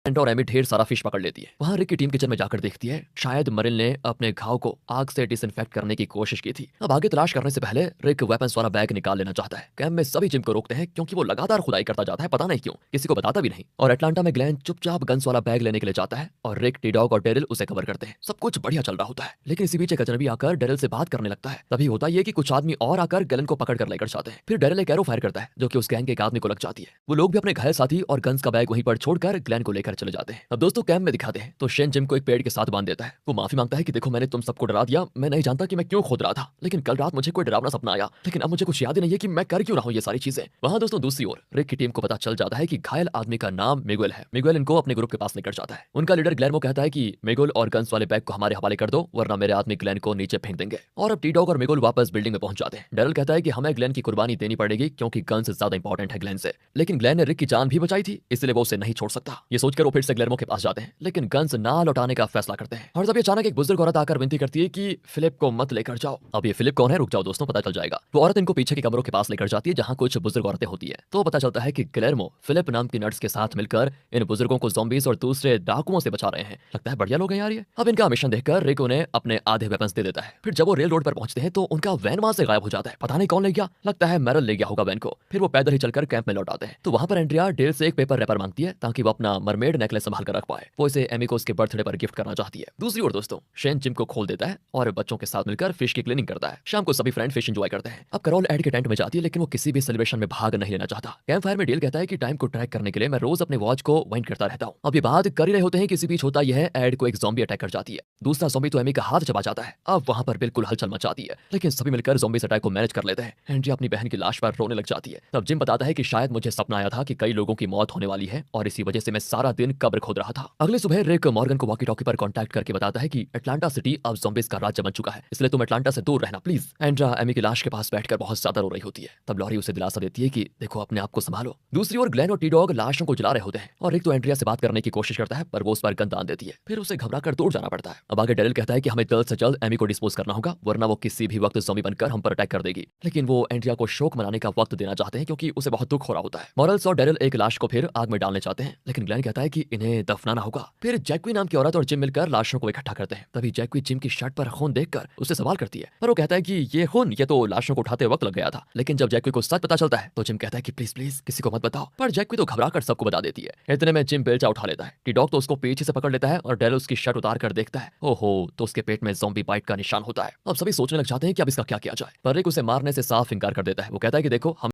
और एमी ढेर सारा फिश पकड़ लेती है। वहाँ रिक की टीम किचन में जाकर देखती है शायद मरिल ने अपने घाव को आग से डिसइंफेक्ट करने की कोशिश की थी। अब आगे तलाश करने से पहले रिक वेपन्स वाला बैग निकाल लेना चाहता है। कैंप में सभी जिम को रोकते हैं क्योंकि वो लगातार खुदाई करता जाता है, पता नहीं क्यों, किसी को बताता भी नहीं। और एटलांटा में ग्लेन चुपचाप गन्स वाला बैग लेने के लिए जाता है और रिक, टी-डॉग और डेरिल उसे कवर करते हैं। सब कुछ बढ़िया चल रहा होता है, लेकिन इसी बीच एक अजनबी आकर डेरिल से बात करने लगता है। तभी होता ये कि कुछ आदमी और आकर ग्लेन को पकड़ कर लेकर जाते हैं। फिर डेरिल एक एरो फायर करता है जो कि उस गैंग के एक आदमी को लग जाती है। वो लोग भी अपने घायल साथी और गन्स का बैग वहीं पर छोड़कर ग्लेन को लेकर चले जाते हैं। अब दोस्तों कैंप में दिखाते हैं तो शेन जिम को एक पेड़ के साथ बांध देता है। वो माफी मांगता है कि देखो मैंने तुम सबको डरा दिया, मैं नहीं जानता कि मैं क्यों खोद रहा था, लेकिन कल रात मुझे कोई डरावना सपना आया, लेकिन अब मुझे कुछ याद ही नहीं है कि मैं कर क्यों रहा हूँ ये सारी चीजें। वहाँ दोस्तों दूसरी ओर रिक की टीम को पता चल जाता है कि घायल आदमी का नाम मिगुएल है। मिगुएल इनको अपने ग्रुप के पास लेकर जाता है। उनका लीडर ग्लेन कहता है कि मिगुएल और गन्स वाले बैग को हमारे हवाले कर दो वरना मेरे आदमी ग्लेन को नीचे फेंक देंगे। और अब टी-डॉग और मिगुएल वापस बिल्डिंग में पहुंच जाते हैं। डेरिल कहता है कि हमें ग्लेन की कुर्बानी देनी पड़ेगी क्योंकि गन्स ज्यादा इंपॉर्टेंट है ग्लेन से, लेकिन ग्लेन ने रिक की जान भी बचाई थी इसलिए वो उसे नहीं छोड़ सकता। ये सोचकर वो फिर से ग्लेरमो के पास जाते हैं, लेकिन गन्स ना लौटाने का फैसला करते हैं। और तभी अचानक एक बुजुर्ग औरत आकर विनती करती है कि फिलिप को मत लेकर जाओ। अब ये फिलिप कौन है, रुक जाओ दोस्तों, पता चल जाएगा। वो औरत इनको पीछे के कमरों के पास लेकर जाती है जहां कुछ बुजुर्ग औरतें होती है। तो पता चलता है कि गिलेर्मो फिलिप नाम की नर्स के साथ मिलकर इन बुजुर्गों को ज़ॉम्बीज और दूसरे डाकुओं से बचा रहे हैं। लगता है बढ़िया लोग हैं यार ये। अब इनका मिशन देखकर रिक उन्हें अपने आधे वेपन्स दे देता है। फिर जब वो रेल रोड पर पहुंचते हैं तो उनका वैन वहां से गायब हो जाता है। पता नहीं कौन ले गया, लगता है मैरल ले गया होगा वैन को। फिर वो पैदल ही चलकर कैंप में लौट आते हैं। तो वहां पर एंड्रिया डेल से एक पेपर रैपर मांगती है ताकि वो अपना मरमेड नेकलेस संभाल कर रख पाए। वो इसे एमी को उसके बर्थडे पर गिफ्ट करना चाहती है। दूसरी ओर दोस्तों शेन जिम को खोल देता है और बच्चों के साथ मिलकर फिश की क्लीनिंग करता है। शाम को सभी फ्रेंड फिश एंजॉय करते हैं। अब करॉल एड के टेंट में जाती है, लेकिन वो किसी भी सेलिब्रेशन में भाग नहीं लेना चाहता। कैंप फायर में डेल कहता है कि टाइम को ट्रैक करने के लिए मैं रोज अपने वॉच को वाइंड करता रहता हूँ। अब ये बात कर ही रहे होते हैं कि इसी बीच होता यह है एड को एक ज़ॉम्बी अटैक कर जाती है। दूसरा ज़ॉम्बी तो एमी का हाथ चबा जाता है। अब वहां पर बिल्कुल हलचल मचाती है, लेकिन सभी मिलकर ज़ॉम्बीज़ अटैक को मैनेज कर लेते हैं। एंड्रिया अपनी बहन की लाश पर रोने लग जाती है। तब जिम बताता है कि शायद मुझे सपना आया था कि कई लोगों की मौत होने वाली है और इसी वजह से मैं सारा दिन कब्र खोद रहा था। अगले सुबह रिक मॉर्गन को वॉकी टॉकी पर कांटेक्ट करके बताता है कि अटलांटा सिटी अब ज़ॉम्बीज़ का राज्य बन चुका है, इसलिए तुम अटलांटा से दूर रहना प्लीज। एंड्रा एमी की लाश के पास बैठकर बहुत ज्यादा रो रही होती है। तब लॉरी उसे दिलासा देती है कि देखो अपने आप को संभालो। दूसरी ओर ग्लेन और टी-डॉग लाशों को जला रहे होते हैं और रिक तो एंड्रिया से बात करने की कोशिश करता है पर वो उस पर गन दान देती है। फिर उसे घबराकर दूर जाना पड़ता है। अब आगे डेरिल कहता है कि हमें जल्द से जल्द एमी को डिस्पोज करना होगा वरना वो किसी भी वक्त ज़ॉम्बी बनकर हम पर अटैक कर देगी। लेकिन वो एंड्रिया को शोक मनाने का वक्त देना चाहते हैं क्योंकि उसे बहुत दुख हो रहा होता है। मॉरल्स और डेरिल एक लाश को फिर आग में डालने चाहते हैं, लेकिन ग्लेन कहता है कि इन्हें दफनाना होगा। फिर जैक्वी नाम की औरत और जिम मिलकर लाशों को इकट्ठा करते हैं। तभी जैक्वी जिम की शर्ट पर खून देखकर उससे सवाल करती है, पर वो कहता है कि ये खून ये तो लाशों को उठाते वक्त लग गया था। लेकिन जब जैक्वी को सच पता चलता है तो जिम कहता है कि प्लीज प्लीज किसी को मत बताओ, पर जैक्वी तो घबराकर सबको बता देती है। इतने में जिम बेलचा उठा लेता है। टी-डॉग तो उसको पीछे से पकड़ लेता है और डेरिल उसकी शर्ट उतार कर देखता है। ओहो, तो उसके पेट में ज़ॉम्बी बाइट का निशान होता है। अब सभी सोचने लग जाते हैं कि अब इसका क्या किया जाए, पर रिक उसे मारने से साफ इनकार कर देता है। वो कहता है कि देखो हम